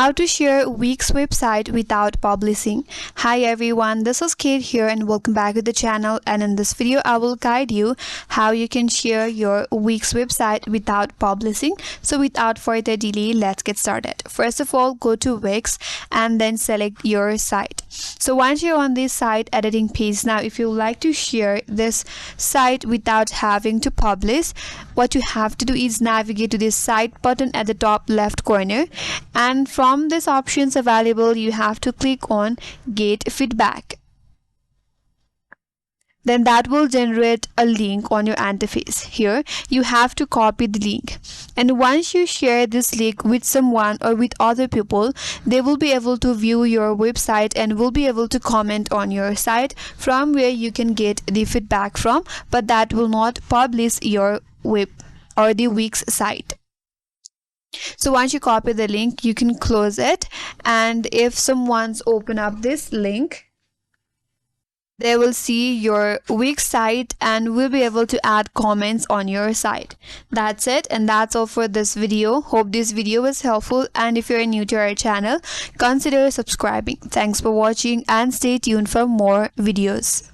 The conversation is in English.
How to share Wix website without publishing. Hi everyone, this is Kate here and welcome back to the channel, and in this video I will guide you how you can share your Wix website without publishing. So without further delay, let's get started. First of all, go to Wix and then select your site. So once you're on this site editing page, now if you like to share this site without having to publish, what you have to do is navigate to this site button at the top left corner, and from this options available you have to click on get feedback. Then that will generate a link on your interface. Here you have to copy the link, and once you share this link with someone or with other people, they will be able to view your website and will be able to comment on your site, from where you can get the feedback from, but that will not publish your web or the Wix site. So once you copy the link, you can close it, and if someone's open up this link, they will see your Wix site and will be able to add comments on your site. That's it, and that's all for this video. Hope this video was helpful, and if you're new to our channel, consider subscribing. Thanks for watching and stay tuned for more videos.